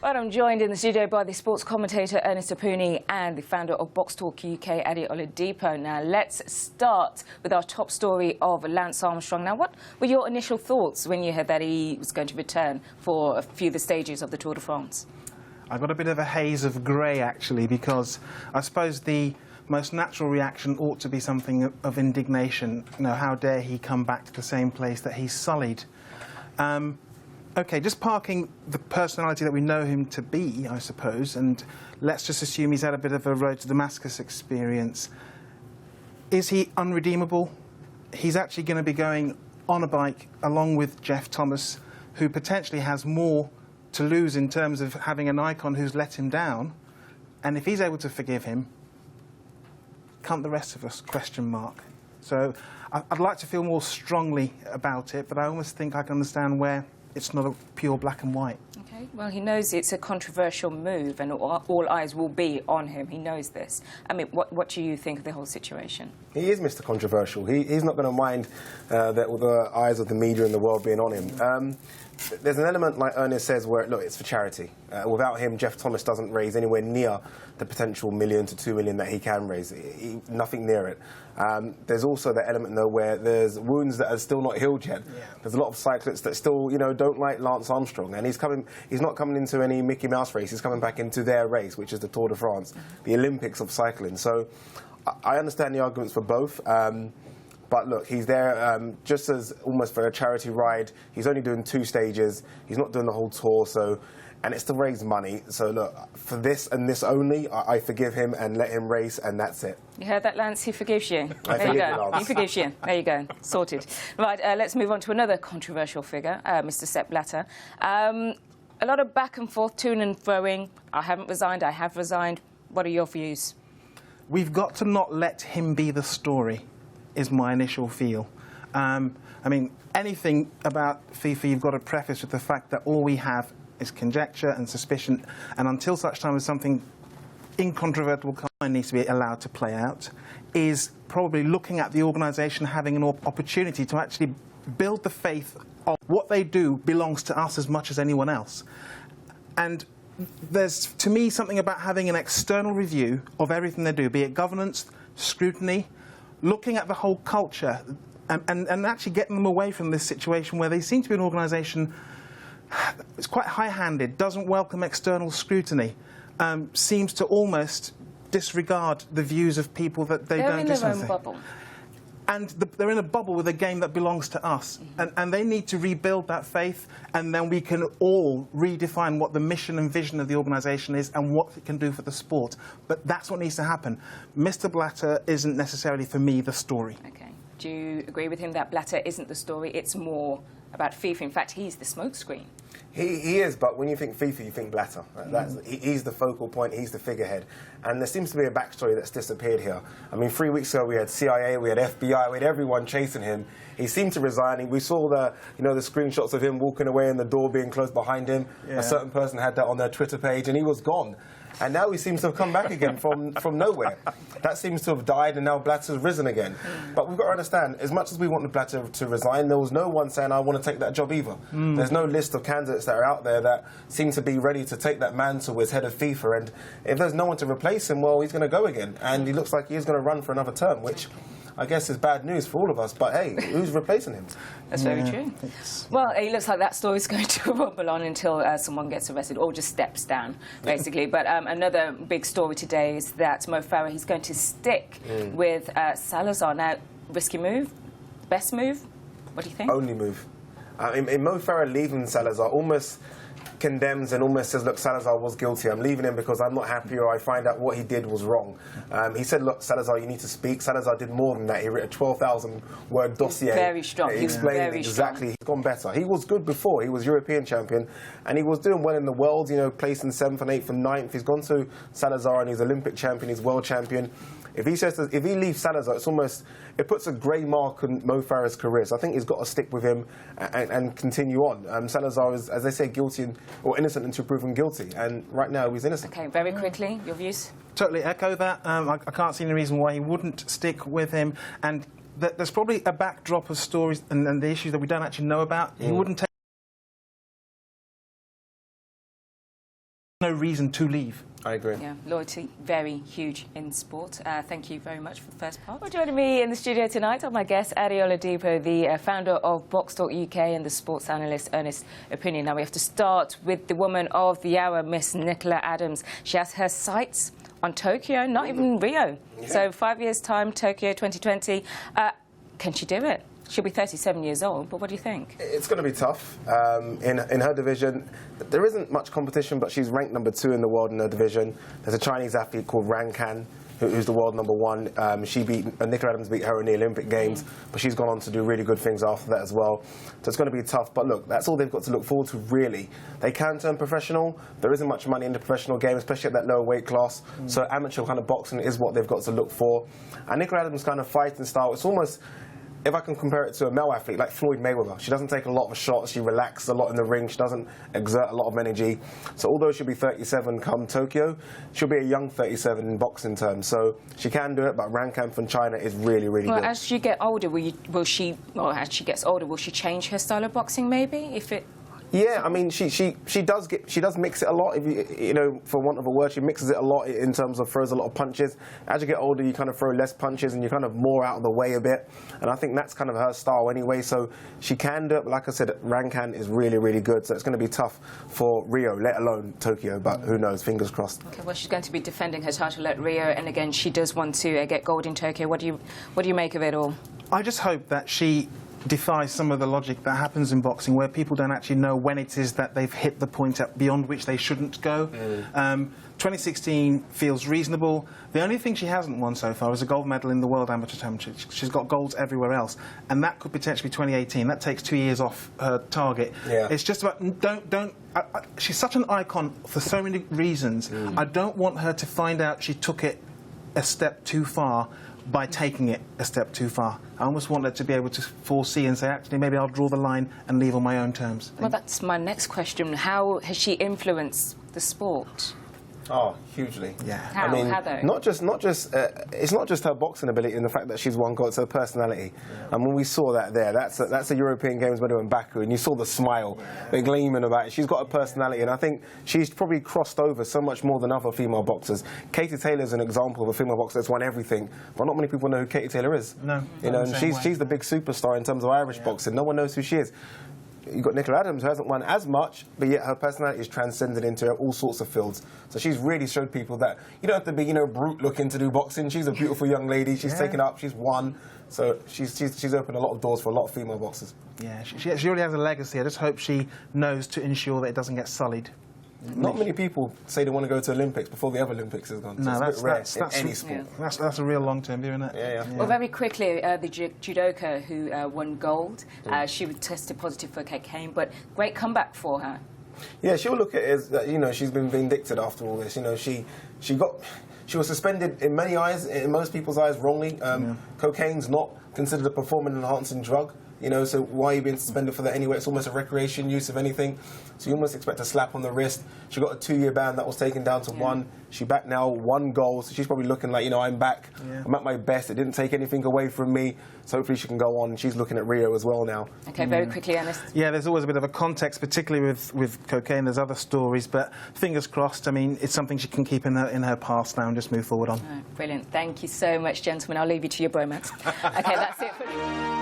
Right, I'm joined in the studio by the sports commentator Ernest Opuni and the founder of BoxTalk UK, Ade Oladipo. Now, let's start with our top story of Lance Armstrong. Now, what were your initial thoughts when you heard that he was going to return for a few of the stages of the Tour de France? I got a bit of a haze of grey, actually, because I suppose the most natural reaction ought to be something of indignation. You know, how dare he come back to the same place that he sullied? OK, just parking the personality that we know him to be, I suppose, and let's just assume he's had a bit of a road to Damascus experience. Is he unredeemable? He's actually going to be going on a bike along with Jeff Thomas, who potentially has more to lose in terms of having an icon who's let him down. And if he's able to forgive him, can't the rest of us? Question mark. So I'd like to feel more strongly about it, but I almost think I can understand where it's not a pure black and white. OK, well, he knows it's a controversial move and all eyes will be on him. He knows this. I mean, what do you think of the whole situation? He is Mr. Controversial. He's not going to mind the eyes of the media and the world being on him. There's an element, like Ernest says, where, look, it's for charity. Without him, Jeff Thomas doesn't raise anywhere near the potential $1 million to $2 million that he can raise. Nothing near it. There's also the element, though, where there's wounds that are still not healed yet. Yeah. There's a lot of cyclists that still, you know, don't like Lance Armstrong. And he's not coming into any Mickey Mouse race. He's coming back into their race, which is the Tour de France, the Olympics of cycling. So I understand the arguments for both. But look, he's there just as almost for a charity ride. He's only doing 2 stages. He's not doing the whole tour, and it's to raise money. So look, for this and this only, I forgive him and let him race, and that's it. You heard that, Lance? He forgives you. There you go. He forgives you. There you go. Sorted. Right, let's move on to another controversial figure, Mr. Sepp Blatter. A lot of back and forth, to and froing. I haven't resigned. I have resigned. What are your views? We've got to not let him be the story, is my initial feel. I mean, anything about FIFA, you've got to preface with the fact that all we have is conjecture and suspicion, and until such time as something incontrovertible needs to be allowed to play out, is probably looking at the organisation having an opportunity to actually build the faith of what they do belongs to us as much as anyone else. And there's, to me, something about having an external review of everything they do, be it governance, scrutiny, looking at the whole culture and actually getting them away from this situation where they seem to be an organisation that's quite high-handed, doesn't welcome external scrutiny, seems to almost disregard the views of people that they don't do something. They're in their own bubble. And they're in a bubble with a game that belongs to us. And they need to rebuild that faith, and then we can all redefine what the mission and vision of the organisation is and what it can do for the sport. But that's what needs to happen. Mr. Blatter isn't necessarily, for me, the story. OK. Do you agree with him that Blatter isn't the story? It's more about FIFA. In fact, he's the smokescreen. He is, but when you think FIFA, you think Blatter. Right? He's the focal point, he's the figurehead. And there seems to be a backstory that's disappeared here. I mean, 3 weeks ago we had CIA, we had FBI, we had everyone chasing him. He seemed to resign. We saw the screenshots of him walking away and the door being closed behind him. Yeah. A certain person had that on their Twitter page, and he was gone. And now he seems to have come back again from nowhere. That seems to have died, and now Blatter's risen again. But we've got to understand, as much as we wanted Blatter to resign, there was no one saying, I want to take that job either. There's no list of candidates that are out there that seem to be ready to take that mantle as head of FIFA. And if there's no one to replace him, well, he's going to go again. And he looks like he is going to run for another term, which I guess is bad news for all of us, but hey, who's replacing him? That's very true. Well, it looks like that story's going to rumble on until someone gets arrested or just steps down, basically. But another big story today is that Mo Farah, he's going to stick with Salazar. Now, risky move? Best move? What do you think? Only move. In Mo Farah leaving Salazar almost condemns and almost says, look, Salazar was guilty. I'm leaving him because I'm not happy or I find out what he did was wrong. He said, look, Salazar, you need to speak. Salazar did more than that. He wrote a 12,000-word dossier. Very strong. Explaining exactly. He's gone better. He was good before. He was European champion and he was doing well in the world, you know, placing 7th and 8th and 9th. He's gone to Salazar and he's Olympic champion, he's world champion. If he leaves Salazar, it puts a grey mark on Mo Farah's career. So I think he's got to stick with him and continue on. Salazar is, as they say, guilty or innocent until proven guilty, and right now he's innocent. OK, very quickly, your views? Totally echo that. I can't see any reason why he wouldn't stick with him, and there's probably a backdrop of stories and the issues that we don't actually know about. He wouldn't take no reason to leave. I agree. Yeah, loyalty, very huge in sport. Thank you very much for the first part. Well, joining me in the studio tonight are my guest, Ade Oladipo, the founder of BoxTalk UK, and the sports analyst, Ernest Opuni. Now, we have to start with the woman of the hour, Miss Nicola Adams. She has her sights on Tokyo, not even Rio. Yeah. So 5 years' time, Tokyo 2020. Can she do it? She'll be 37 years old, but what do you think? It's going to be tough. In her division, there isn't much competition, but she's ranked number 2 in the world in her division. There's a Chinese athlete called Ran Can, who's the world number 1. Nicola Adams beat her in the Olympic Games, but she's gone on to do really good things after that as well. So it's going to be tough, but look, that's all they've got to look forward to, really. They can turn professional. There isn't much money in the professional game, especially at that lower weight class. So amateur kind of boxing is what they've got to look for. And Nicola Adams' kind of fighting style, it's almost, if I can compare it to a male athlete, like Floyd Mayweather. She doesn't take a lot of shots, she relaxes a lot in the ring, she doesn't exert a lot of energy. So although she'll be 37 come Tokyo, she'll be a young 37 in boxing terms. So she can do it, but Rankamp from China is really, really good. As you get older, as she gets older, will she change her style of boxing maybe? If it... Yeah, I mean, she does mix it a lot. If you know, for want of a word, she mixes it a lot in terms of throws a lot of punches. As you get older, you kind of throw less punches and you're kind of more out of the way a bit. And I think that's kind of her style anyway. So she can do it, but like I said, Rankan is really, really good. So it's going to be tough for Rio, let alone Tokyo. But who knows? Fingers crossed. Okay, well, she's going to be defending her title at Rio, and again, she does want to get gold in Tokyo. What do you make of it all? I just hope that she defies some of the logic that happens in boxing, where people don't actually know when it is that they've hit the point beyond which they shouldn't go. 2016 feels reasonable. The only thing she hasn't won so far is a gold medal in the World Amateur Championship. She's got golds everywhere else, and that could potentially be 2018. That takes 2 years off her target. Yeah. It's just about she's such an icon for so many reasons. I don't want her to find out she took it a step too far by taking it a step too far. I almost want her to be able to foresee and say, actually, maybe I'll draw the line and leave on my own terms. Well, that's my next question. How has she influenced the sport? Oh, hugely. Yeah. How? I mean, How though? it's not just her boxing ability and the fact that she's won gold, it's her personality. Yeah. And when we saw that there, that's a European Games medal in Baku, and you saw the smile, the gleaming about it. She's got a personality, and I think she's probably crossed over so much more than other female boxers. Katie Taylor's an example of a female boxer that's won everything, but not many people know who Katie Taylor is. No. You know, and she's the big superstar in terms of Irish boxing. No one knows who she is. You've got Nicola Adams, who hasn't won as much, but yet her personality is transcended into all sorts of fields. So she's really showed people that you don't have to be, brute looking to do boxing. She's a beautiful young lady. She's taken up. She's won. So she's opened a lot of doors for a lot of female boxers. Yeah, she really has a legacy. I just hope she knows to ensure that it doesn't get sullied. Not many people say they want to go to Olympics before the other Olympics has gone. So no, it's a bit rare in any sport. Yeah. That's a real long-term view, isn't it? Yeah. Well, very quickly, the judoka who won gold, she tested positive for cocaine, but great comeback for her. Yeah, she'll look at it as she's been vindicted after all this. She was suspended in most people's eyes, wrongly. Cocaine's not considered a performance-enhancing drug. So why are you being suspended for that anyway? It's almost a recreation use of anything. So you almost expect a slap on the wrist. She got a 2-year ban that was taken down to 1. She back now 1 goal. So she's probably looking like, I'm back. Yeah. I'm at my best. It didn't take anything away from me. So hopefully she can go on. She's looking at Rio as well now. Okay, very quickly, Ernest. Yeah, there's always a bit of a context, particularly with cocaine. There's other stories, but fingers crossed. I mean, it's something she can keep in her past now and just move forward on. Brilliant. Thank you so much, gentlemen. I'll leave you to your bromance. Okay, that's it for me.